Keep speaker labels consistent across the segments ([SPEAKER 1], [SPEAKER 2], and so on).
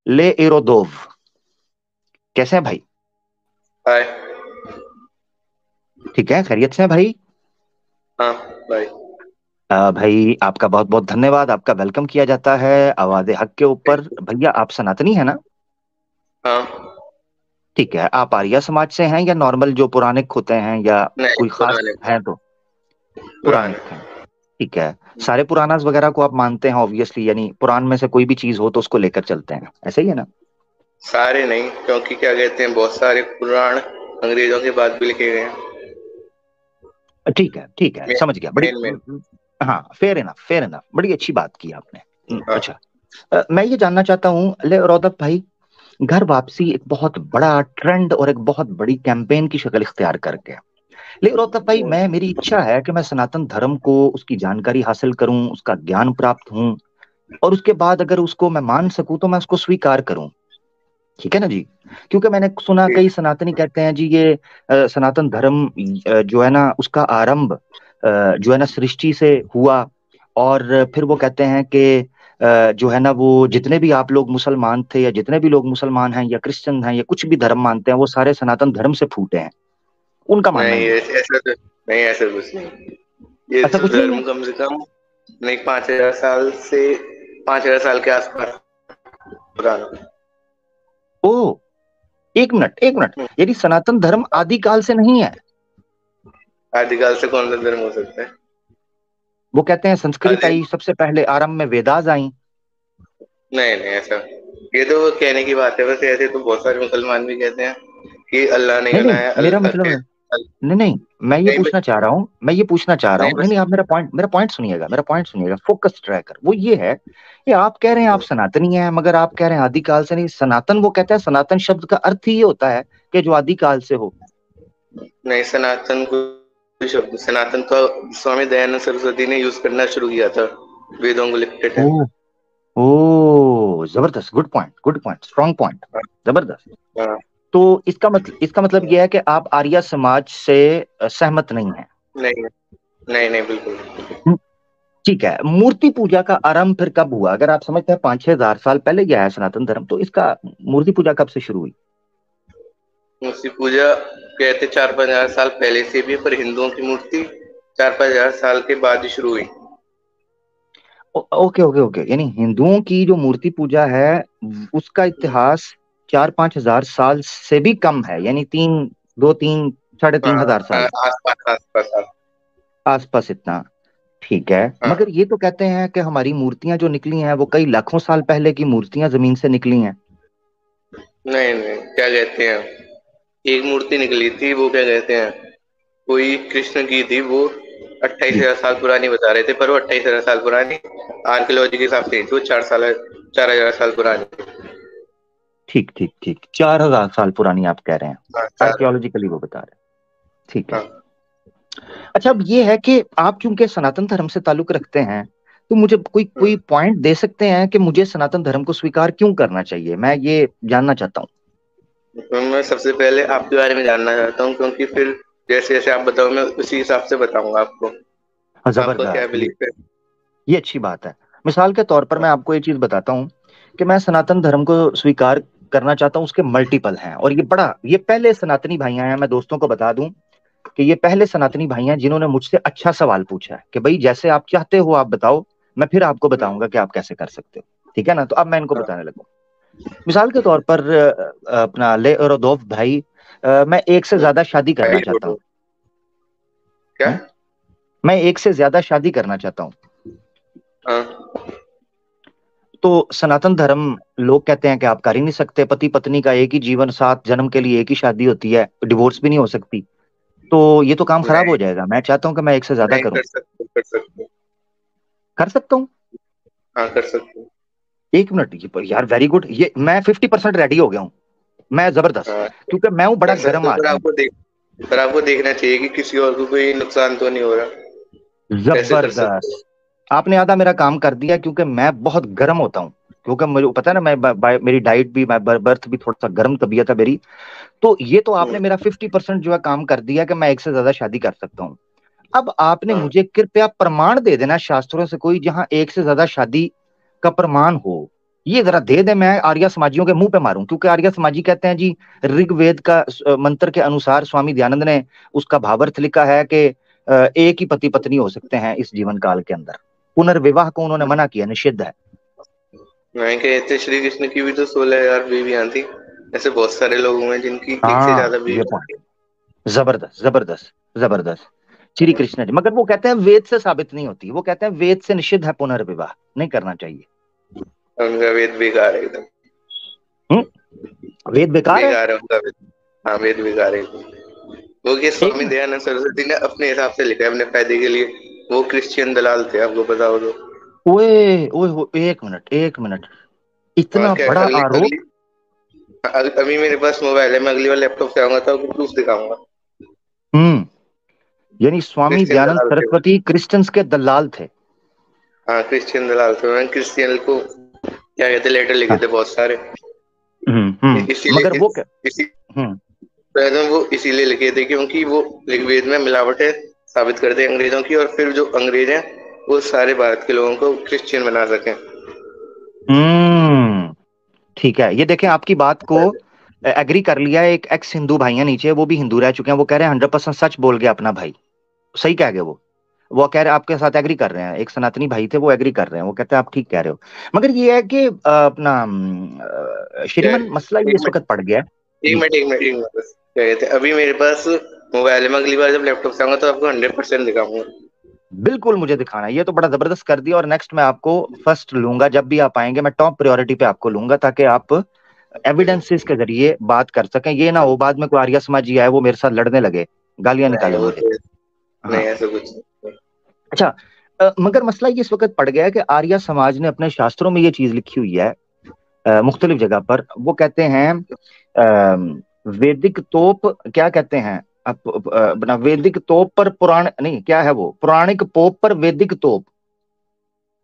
[SPEAKER 1] ले एरोदोव, कैसे हैं भाई?
[SPEAKER 2] हाय।
[SPEAKER 1] ठीक है, खैरियत से हैं भाई?
[SPEAKER 2] हाँ भाई।
[SPEAKER 1] भाई आपका बहुत बहुत धन्यवाद, आपका वेलकम किया जाता है आवाज हक के ऊपर। भैया आप सनातनी है ना?
[SPEAKER 2] हाँ।
[SPEAKER 1] ठीक है, आप आर्य समाज से हैं या नॉर्मल जो पुराणिक होते हैं, या
[SPEAKER 2] नहीं,
[SPEAKER 1] कोई खास
[SPEAKER 2] पुराने
[SPEAKER 1] हैं तो?
[SPEAKER 2] पुराने।
[SPEAKER 1] पुराणिक हैं। ठीक है। सारे पुराणास वगैरह को आप मानते हैं ऑब्वियसली, यानी पुराण में से कोई भी चीज हो तो उसको लेकर चलते हैं, ऐसे ही है ना?
[SPEAKER 2] सारे नहीं, क्योंकि क्या कहते हैं, बहुत सारे पुराण अंग्रेजों के बाद भी लिखे गए हैं।
[SPEAKER 1] ठीक है,
[SPEAKER 2] मेन
[SPEAKER 1] समझ गया। बड़ी
[SPEAKER 2] मेन मेन।
[SPEAKER 1] हाँ, फेयर इनफ, फेयर इनफ, बड़ी अच्छी बात की आपने।
[SPEAKER 2] हाँ।
[SPEAKER 1] अच्छा। मैं ये जानना चाहता हूँ ले रौदत भाई, घर वापसी एक बहुत बड़ा ट्रेंड और एक बहुत बड़ी कैंपेन की शक्ल इख्तियार करके है। लेकिन रोहतक भाई, मैं मेरी इच्छा है कि मैं सनातन धर्म को, उसकी जानकारी हासिल करूं, उसका ज्ञान प्राप्त हूं, और उसके बाद अगर उसको मैं मान सकूं तो मैं उसको स्वीकार करूं। ठीक है ना जी? क्योंकि मैंने सुना
[SPEAKER 2] ठीक।
[SPEAKER 1] कई सनातनी कहते हैं जी, ये सनातन धर्म जो है ना, उसका आरंभ जो है ना सृष्टि से हुआ। और फिर वो कहते हैं कि जो है ना, वो जितने भी आप लोग मुसलमान थे, या जितने भी लोग मुसलमान हैं या क्रिश्चियन हैं या कुछ भी धर्म मानते हैं, वो सारे सनातन धर्म से फूटे हैं। उनका मानना
[SPEAKER 2] नहीं,
[SPEAKER 1] ये है।
[SPEAKER 2] ऐसा तो नहीं, ऐसा कुछ नहीं। ये
[SPEAKER 1] ऐसा
[SPEAKER 2] तो
[SPEAKER 1] कुछ नहीं है?
[SPEAKER 2] धर्म कम से कम नहीं, 5,000 साल से 5,000 साल के आसपास पुराना।
[SPEAKER 1] ओ, एक मिनट एक मिनट, यानी सनातन धर्म आदिकाल से नहीं है?
[SPEAKER 2] आदिकाल से कौन सा धर्म हो सकता है?
[SPEAKER 1] वो कहते हैं संस्कृत
[SPEAKER 2] आदि
[SPEAKER 1] आई सबसे पहले, आरंभ में वेदास आई।
[SPEAKER 2] नहीं नहीं, ऐसा ये तो कहने की बात है। वैसे ऐसे तो बहुत सारे मुसलमान भी कहते हैं कि अल्लाह ने
[SPEAKER 1] नहीं नहीं,
[SPEAKER 2] बनाया
[SPEAKER 1] मेरा मतलब है, नहीं नहीं, मैं ये
[SPEAKER 2] नहीं
[SPEAKER 1] पूछना चाह रहा हूँ, मैं ये पूछना चाह रहा
[SPEAKER 2] नहीं
[SPEAKER 1] हूँ, नहीं
[SPEAKER 2] बस।
[SPEAKER 1] नहीं, आप मेरा पॉइंट सुनिएगा, मेरा पॉइंट सुनिएगा, फोकस ट्रैकर वो ये है कि आप कह रहे हैं आप सनातनी हैं, मगर आप कह रहे हैं आदिकाल से नहीं। सनातन, वो कहता है सनातन शब्द का अर्थ ही ये होता है कि जो आदिकाल से हो।
[SPEAKER 2] नहीं, सनातन को शब्द सनातन का स्वामी दयानंद सरस्वती ने यूज करना शुरू किया था वेदों को लिखते
[SPEAKER 1] ओ,
[SPEAKER 2] टाइम।
[SPEAKER 1] ओ जबरदस्त, गुड पॉइंट, स्ट्रॉन्ग पॉइंट, जबरदस्त।
[SPEAKER 2] हाँ।
[SPEAKER 1] तो इसका मतलब यह है कि आप आर्य समाज से सहमत नहीं हैं?
[SPEAKER 2] नहीं नहीं नहीं, बिल्कुल नहीं।
[SPEAKER 1] हम्म, ठीक है। मूर्ति पूजा का आरंभ फिर कब हुआ? अगर आप समझते हैं 5-6 हजार साल पहले गया है सनातन धर्म, तो इसका मूर्ति पूजा कब से शुरू हुई?
[SPEAKER 2] मूर्ति पूजा कहते 4-5 हजार साल पहले से भी है, पर हिंदुओं की मूर्ति 4-5 हजार साल के बाद ही शुरू हुई।
[SPEAKER 1] ओके ओके ओके, यानी हिंदुओं की जो मूर्ति पूजा है उसका इतिहास 4-5 हजार साल से भी कम है, यानी 2-3, साढ़े
[SPEAKER 2] हाँ।
[SPEAKER 1] तीन हजार साल
[SPEAKER 2] आसपास आसपास
[SPEAKER 1] आसपास इतना। ठीक है,
[SPEAKER 2] हाँ।
[SPEAKER 1] मगर ये तो कहते हैं कि हमारी मूर्तियां जो निकली हैं वो कई लाखों साल पहले की मूर्तियां जमीन से निकली हैं।
[SPEAKER 2] नहीं नहीं, क्या कहते हैं, एक मूर्ति निकली थी, वो क्या कहते हैं, कोई कृष्ण की थी वो। अट्ठाईस
[SPEAKER 1] जी,
[SPEAKER 2] हजार साल पुरानी बता रहे थे, पर वो 28,000 साल पुरानी आर्कियोलॉजी के हिसाब से नहीं थी। वो 4 हजार साल पुरानी।
[SPEAKER 1] ठीक ठीक ठीक, 4 हजार साल पुरानी आप कह रहे हैं?
[SPEAKER 2] हाँ, चार।
[SPEAKER 1] आर्कियोलॉजिकली वो बता रहे हैं। ठीक है।
[SPEAKER 2] हाँ।
[SPEAKER 1] अच्छा, अब ये है कि आप चूंकि सनातन धर्म से ताल्लुक रखते हैं, तो मुझे कोई कोई पॉइंट दे सकते हैं कि मुझे सनातन धर्म को स्वीकार क्यों करना चाहिए? मैं ये जानना चाहता हूँ।
[SPEAKER 2] तो मैं सबसे पहले आपके बारे में जानना चाहता हूँ, क्योंकि फिर जैसे जैसे आप बताओ मैं उसी हिसाब से बताऊंगा आपको।
[SPEAKER 1] हाँ,
[SPEAKER 2] आपका क्या
[SPEAKER 1] जबरदस्त,
[SPEAKER 2] बिलीफ है?
[SPEAKER 1] ये अच्छी बात है। मिसाल के तौर पर मैं आपको ये चीज बताता हूँ कि मैं सनातन धर्म को स्वीकार करना चाहता हूँ, उसके मल्टीपल हैं, और ये पहले सनातनी भाइयां हैं, मैं दोस्तों को बता दूं कि ये पहले सनातनी भाई हैं जिन्होंने मुझसे अच्छा सवाल पूछा है कि भाई जैसे आप चाहते हो आप बताओ, मैं फिर आपको बताऊंगा कि आप कैसे कर सकते हो। ठीक है ना? तो अब मैं इनको
[SPEAKER 2] हाँ।
[SPEAKER 1] बताने लगूँ। मिसाल के तौर पर अपना ले रोदोफ भाई, मैं एक से ज्यादा शादी करना
[SPEAKER 2] वेरी
[SPEAKER 1] चाहता
[SPEAKER 2] गुड।
[SPEAKER 1] हूँ।
[SPEAKER 2] क्या?
[SPEAKER 1] हम्म? मैं एक से ज्यादा शादी करना चाहता हूँ।
[SPEAKER 2] हाँ।
[SPEAKER 1] तो सनातन धर्म, लोग कहते हैं कि आप कर ही नहीं सकते, पति पत्नी का एक ही जीवन, 7 जन्म के लिए एक ही शादी होती है, डिवोर्स भी नहीं हो सकती। तो ये तो काम खराब
[SPEAKER 2] नहीं
[SPEAKER 1] हो जाएगा, मैं चाहता हूँ कि मैं एक से ज्यादा
[SPEAKER 2] नहीं,
[SPEAKER 1] करूँ।
[SPEAKER 2] कर सकते कर सकते।
[SPEAKER 1] कर सकता हूँ?
[SPEAKER 2] हाँ, कर सकते।
[SPEAKER 1] एक मिनट, ये यार वेरी गुड, ये मैं 50% रेडी हो गया हूँ, मैं जबरदस्त।
[SPEAKER 2] हाँ,
[SPEAKER 1] क्योंकि मैं हूँ बड़ा
[SPEAKER 2] कर सकते
[SPEAKER 1] गर्म
[SPEAKER 2] हो,
[SPEAKER 1] आदमी।
[SPEAKER 2] पर आपको देखना चाहिए कि किसी और को कोई नुकसान तो नहीं हो रहा। ऐसे कर सकते
[SPEAKER 1] जबरदस्त,
[SPEAKER 2] हो।
[SPEAKER 1] आपने आधा मेरा काम कर दिया, क्योंकि मैं बहुत गर्म होता हूँ। क्योंकि मुझे पता है ना, मेरी डाइट भी, मैं बर्थ भी थोड़ा सा गर्म तबीयत है मेरी। तो ये तो आपने
[SPEAKER 2] हम्म।
[SPEAKER 1] मेरा 50% जो है काम कर दिया कि मैं एक से ज्यादा शादी कर सकता हूँ। अब आपने
[SPEAKER 2] हाँ।
[SPEAKER 1] मुझे कृपया प्रमाण दे देना शास्त्रों से कोई, जहां एक से ज्यादा शादी का प्रमाण हो। ये जरा दे दे, मैं आर्य समाजियों के मुंह पे मारूं, क्योंकि आर्य समाजी कहते हैं जी ऋग्वेद का मंत्र के अनुसार स्वामी दयानंद ने उसका भावार्थ लिखा है कि एक ही पति पत्नी हो सकते हैं इस जीवन काल के अंदर, पुनर्विवाह को उन्होंने मना किया, निषिद्ध है।
[SPEAKER 2] मैं कहते श्री कृष्ण की भी तो 16,000 बीवियां थी। ऐसे बहुत सारे लोग हुए हैं जिनकी एक से
[SPEAKER 1] हाँ
[SPEAKER 2] ज्यादा
[SPEAKER 1] ये
[SPEAKER 2] बीवियां
[SPEAKER 1] पॉइंट,
[SPEAKER 2] थी।
[SPEAKER 1] जबरदस्त जबरदस्त जबरदस्त। श्री कृष्ण जी, मगर वो कहते हैं वेद से साबित नहीं होती, वो कहते हैं वेद से निषिद्ध है पुनर्विवाह, नहीं करना चाहिए।
[SPEAKER 2] उनका वेद बेकार है एकदम।
[SPEAKER 1] वेद बेकार है।
[SPEAKER 2] बेकार है उनका वेद। हाँ, वेद बेकार है एकदम। वो कि
[SPEAKER 1] एक
[SPEAKER 2] स्वामी
[SPEAKER 1] मिनट,
[SPEAKER 2] दयानंद सरस्वती ने अपने हिसाब से लिखा है अपने फायदे के लिए। वो क्रिश्चियन दलाल थे, आपको पता हो तो।
[SPEAKER 1] ओए ओए एक मिनट एक मिनट,
[SPEAKER 2] और
[SPEAKER 1] इतना
[SPEAKER 2] क्या,
[SPEAKER 1] बड़ा
[SPEAKER 2] अगली
[SPEAKER 1] आरोप।
[SPEAKER 2] अगली अभी मेरे पास मोबाइल है, मैं अगली बार लैपटॉप से आऊंगा तो आपको प्रूफ दिखाऊंगा।
[SPEAKER 1] हम्म, यानी स्वामी
[SPEAKER 2] क्रिश्चियन
[SPEAKER 1] दयानंद
[SPEAKER 2] दलाल थे वो।
[SPEAKER 1] सरस्वती क्रिश्चियंस के दलाल थे।
[SPEAKER 2] हाँ, क्रिश्चियन दलाल थे। मैंने क्रिश्चियन को क्या कहते लेटर लिखे
[SPEAKER 1] हाँ,
[SPEAKER 2] थे बहुत सारे।
[SPEAKER 1] मगर
[SPEAKER 2] इसीलिए
[SPEAKER 1] वो क्या,
[SPEAKER 2] इसी
[SPEAKER 1] हम्म
[SPEAKER 2] पहले वो इसीलिए लिखे थे क्योंकि वो ऋग्वेद में मिलावट है साबित करते हैं अंग्रेजों की, और फिर जो अंग्रेज हैं वो सारे भारत के लोगों को क्रिश्चियन बना सकें।
[SPEAKER 1] हम्म ठीक है, ये देखें आपकी बात को एग्री कर लिया है, एक एक्स हिंदू भाई है नीचे, वो भी हिंदू रह चुके हैं, वो कह रहे हैं 100% सच बोल गया अपना भाई, सही कह गए वो कह रहे हैं आपके साथ एग्री कर रहे हैं, एक सनातनी भाई थे वो एग्री कर रहे हैं, वो कहते हैं आप ठीक कह रहे हो। मगर ये है कि अपना
[SPEAKER 2] क्या,
[SPEAKER 1] श्रीमन मसला ये
[SPEAKER 2] एक
[SPEAKER 1] इस
[SPEAKER 2] मिनट
[SPEAKER 1] वक्त पड़ गया है।
[SPEAKER 2] एक
[SPEAKER 1] जी,
[SPEAKER 2] मिनट एक मिनट एक मिनट बस। क्या कहते हैं, अभी मेरे पास मोबाइल है, मैं अगली बार जब लैपटॉप से आऊंगा तो आपको 100% दिखाऊंगा।
[SPEAKER 1] बिल्कुल मुझे दिखाना है, ये तो बड़ा जबरदस्त कर दिया, और नेक्स्ट मैं आपको फर्स्ट लूंगा, जब भी आप आएंगे मैं टॉप प्रायोरिटी पे आपको लूंगा, ताकि आप एविडेंसेस के जरिए बात कर सकें, ये ना हो बाद में कोई आर्य समाजी आए वो मेरे साथ लड़ने लगे, गालियां
[SPEAKER 2] नहीं
[SPEAKER 1] निकाले
[SPEAKER 2] वो
[SPEAKER 1] मुझे।
[SPEAKER 2] तो नहीं,
[SPEAKER 1] हाँ,
[SPEAKER 2] ऐसा कुछ नहीं।
[SPEAKER 1] अच्छा, मगर मसला ये इस वक्त पड़ गया है कि आर्य समाज ने अपने शास्त्रों में ये चीज लिखी हुई है, मुख्तलिफ जगह पर वो कहते हैं वैदिक तोप, क्या कहते हैं, अपना वैदिक तोप पर पुराण नहीं, क्या है वो, पौराणिक पोप पर वैदिक तोप।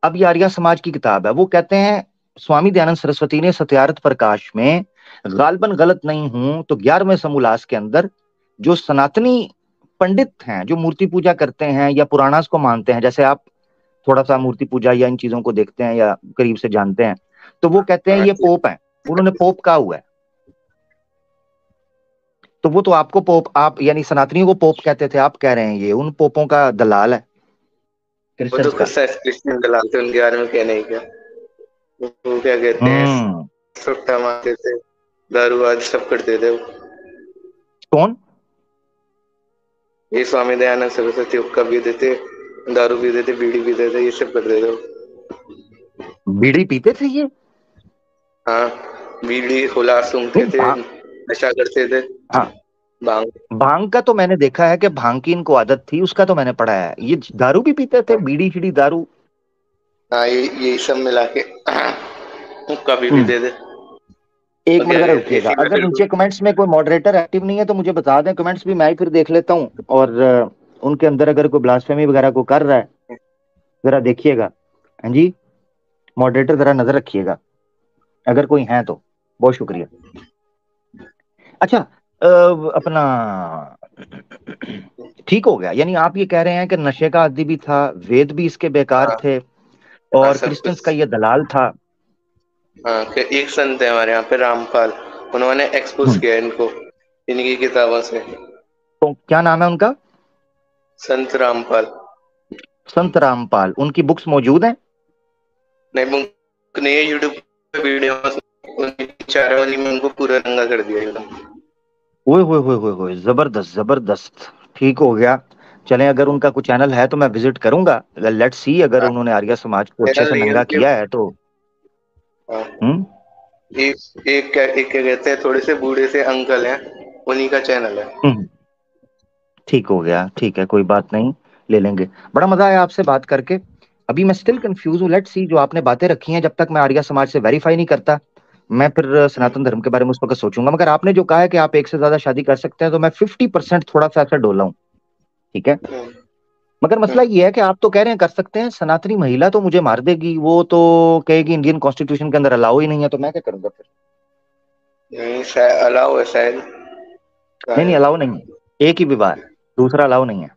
[SPEAKER 1] अब ये आर्य समाज की किताब है, वो कहते हैं स्वामी दयानंद सरस्वती ने सत्यार्थ प्रकाश में, गालबन गलत नहीं हूं तो 11वें समोल्लास के अंदर, जो सनातनी पंडित हैं जो मूर्ति पूजा करते हैं या पुराणास को मानते हैं, जैसे आप थोड़ा सा मूर्ति पूजा या इन चीजों को देखते हैं या करीब से जानते हैं, तो वो कहते हैं
[SPEAKER 2] हाँ
[SPEAKER 1] ये
[SPEAKER 2] ठीक।
[SPEAKER 1] पोप है, उन्होंने पोप कहा हुआ है। तो वो तो आपको पोप, आप यानी सनातनियों को पोप कहते थे, आप कह रहे हैं ये उन पोपों का दलाल है
[SPEAKER 2] वो तो
[SPEAKER 1] क्रिश्चियंस
[SPEAKER 2] खुद
[SPEAKER 1] का।
[SPEAKER 2] शायद क्रिश्चियन दलाल थे, उनके बारे में क्या नहीं क्या। वो क्या कहते हैं,
[SPEAKER 1] हम्म,
[SPEAKER 2] सुट्टा मारते थे, दारू आदि सब करते थे वो।
[SPEAKER 1] कौन?
[SPEAKER 2] ये स्वामी दयानंद सरस्वती हुक्का पीते थे, दारू पीते थे, बीड़ी पीते थे, ये सब करते थे वो।
[SPEAKER 1] बीड़ी पीते थे ये?
[SPEAKER 2] हाँ, बीड़ी हुला सूंघते
[SPEAKER 1] नहीं
[SPEAKER 2] थे, नशा करते थे,
[SPEAKER 1] हाँ,
[SPEAKER 2] भांग।
[SPEAKER 1] भांग का तो मैंने देखा है कि भांग की इनको आदत थी, उसका तो मैंने पढ़ा है, ये दारू भी पीते थे, बीड़ी शीड़ी दारू।
[SPEAKER 2] हाँ, ये सब मिला के हुक्का भी
[SPEAKER 1] हम्म,
[SPEAKER 2] पीते थे।
[SPEAKER 1] एक
[SPEAKER 2] और
[SPEAKER 1] मिनट
[SPEAKER 2] क्या
[SPEAKER 1] जरा
[SPEAKER 2] कहते हैं,
[SPEAKER 1] रुकिएगा,
[SPEAKER 2] इसी में
[SPEAKER 1] अगर
[SPEAKER 2] फिर
[SPEAKER 1] नीचे कमेंट्स में कोई मॉडरेटर एक्टिव नहीं है तो मुझे बता दें, कमेंट्स भी मैं ही फिर देख लेता हूँ, और उनके अंदर अगर कोई ब्लास्फेमी वगैरह को कर रहा है जरा देखिएगा। हाँ जी, मॉडरेटर जरा नजर रखिएगा अगर कोई है तो, बहुत शुक्रिया। अच्छा, अपना ठीक हो गया, यानी आप ये कह रहे हैं कि नशे का आदी भी था, वेद भी इसके बेकार
[SPEAKER 2] हाँ
[SPEAKER 1] थे,
[SPEAKER 2] हाँ,
[SPEAKER 1] और
[SPEAKER 2] सब
[SPEAKER 1] क्रिश्चियंस का
[SPEAKER 2] कुछ।
[SPEAKER 1] ये दलाल था।
[SPEAKER 2] हाँ, एक संत है हमारे यहाँ पे, रामपाल। उन्होंने एक्सपोज
[SPEAKER 1] हम्म,
[SPEAKER 2] किया इनको इनकी किताबों से।
[SPEAKER 1] तो क्या नाम है उनका?
[SPEAKER 2] संत रामपाल।
[SPEAKER 1] संत रामपाल, उनकी बुक्स मौजूद हैं?
[SPEAKER 2] नहीं, बुक नहीं है, यूट्यूब पे वीडियो उनकी चारों वाली में उनको पूरा नंगा कर दिया एकदम।
[SPEAKER 1] ओए होए होए होए होए, जबरदस्त जबरदस्त, ठीक हो गया। चलें, अगर उनका कोई चैनल है तो मैं विजिट करूंगा, लेट्स सी, अगर
[SPEAKER 2] हाँ,
[SPEAKER 1] उन्होंने आर्य समाज को अच्छे
[SPEAKER 2] चैनल
[SPEAKER 1] से
[SPEAKER 2] नहीं है
[SPEAKER 1] नंगा
[SPEAKER 2] उनके।
[SPEAKER 1] किया है तो।
[SPEAKER 2] हाँ,
[SPEAKER 1] हम्म,
[SPEAKER 2] एक क्या कहते हैं, थोड़े से बूढ़े से अंकल हैं, उन्हीं का चैनल है।
[SPEAKER 1] हम्म, ठीक हो गया, ठीक है, कोई बात नहीं, ले लेंगे। बड़ा मजा आया आपसे बात करके। अभी मैं स्टिल कंफ्यूज हूँ, लेट्स सी, जो आपने बातें रखी हैं जब तक मैं आर्य समाज से वेरीफाई नहीं करता, मैं फिर
[SPEAKER 2] हम्म,
[SPEAKER 1] सनातन धर्म के बारे में उस वक्त सोचूंगा। मगर आपने जो कहा है कि आप एक से ज्यादा शादी कर सकते हैं, तो मैं 50% थोड़ा सा ऐसा डोला हूँ, ठीक है।
[SPEAKER 2] हम्म,
[SPEAKER 1] मगर मसला
[SPEAKER 2] हम्म।
[SPEAKER 1] ये है कि आप तो कह रहे हैं कर सकते हैं, सनातनी महिला तो मुझे मार देगी, वो तो कहेगी इंडियन कॉन्स्टिट्यूशन के अंदर अलाउ ही नहीं है, तो मैं क्या करूंगा फिर?
[SPEAKER 2] नहीं, शायद अलाउ है शायद।
[SPEAKER 1] नहीं नहीं,
[SPEAKER 2] शायद।
[SPEAKER 1] अलाउ नहीं है, एक ही विवाह है, दूसरा अलाउ नहीं है।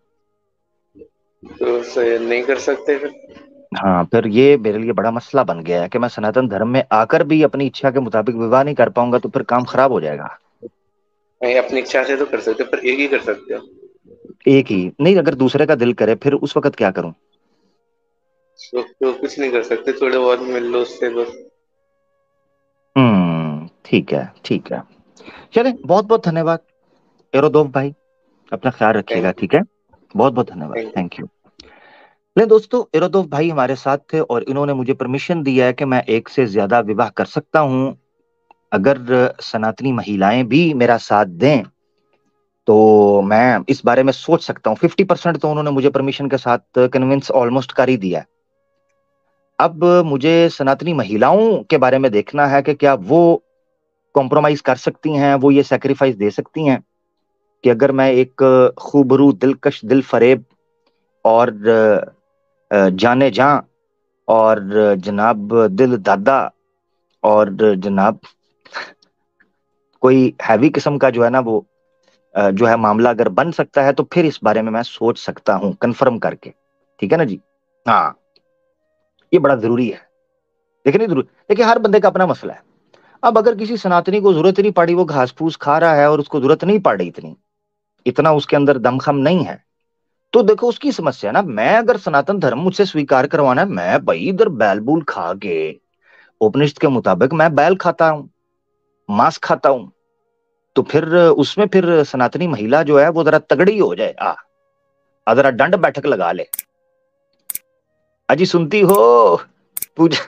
[SPEAKER 2] तो शायद नहीं कर सकते फिर।
[SPEAKER 1] हाँ, फिर ये मेरे लिए बड़ा मसला बन गया है कि मैं सनातन धर्म में आकर भी अपनी इच्छा के मुताबिक विवाह नहीं कर पाऊंगा, तो फिर काम खराब हो जाएगा।
[SPEAKER 2] नहीं, अपनी इच्छा से तो कर सकते हो, पर एक ही कर सकते हो।
[SPEAKER 1] एक ही नहीं, अगर दूसरे का दिल करे फिर उस वक्त क्या करूं?
[SPEAKER 2] तो कुछ नहीं कर सकते, थोड़े बहुत मिल लो उससे बस।
[SPEAKER 1] ठीक है, ठीक है। चले, बहुत बहुत धन्यवाद एरोदोव भाई। अपना ख्याल रखिएगा,
[SPEAKER 2] थैंक
[SPEAKER 1] ठीक है? बहुत बहुत धन्यवाद,
[SPEAKER 2] यू।
[SPEAKER 1] Thank you. ले दोस्तों, एरोदोव भाई हमारे साथ थे और इन्होंने मुझे परमिशन दिया है कि मैं एक से ज्यादा विवाह कर सकता हूं, अगर सनातनी महिलाएं भी मेरा साथ दें तो मैं इस बारे में सोच सकता हूँ। 50% तो उन्होंने मुझे परमिशन के साथ कन्विंस ऑलमोस्ट कर ही दिया है। अब मुझे सनातनी महिलाओं के बारे में देखना है कि क्या वो कॉम्प्रोमाइज कर सकती हैं, वो ये सेक्रीफाइस दे सकती हैं कि अगर मैं एक खूबरू दिलकश दिल फरेब और जाने जा और जनाब दिल दादा और जनाब कोई हैवी किस्म का जो है ना वो जो है मामला अगर बन सकता है, तो फिर इस बारे में मैं सोच सकता हूं कंफर्म करके। ठीक है ना जी? हाँ, ये बड़ा जरूरी है। लेकिन नहीं जरूरी, देखिए हर बंदे का अपना मसला है। अब अगर किसी सनातनी को जरूरत ही नहीं पड़ी, वो घास फूस खा रहा है और उसको जरूरत नहीं पड़ रही इतनी, इतना उसके अंदर दमखम नहीं है, तो देखो उसकी समस्या ना। मैं अगर सनातन धर्म मुझसे स्वीकार करवाना है, मैं भाई इधर बैल बूल खा के उपनिषद के मुताबिक मैं बैल खाता हूँ, मांस खाता हूँ, तो फिर उसमें फिर सनातनी महिला जो है वो जरा तगड़ी हो जाए, जरा डंड बैठक लगा ले। अजी सुनती हो पूजा?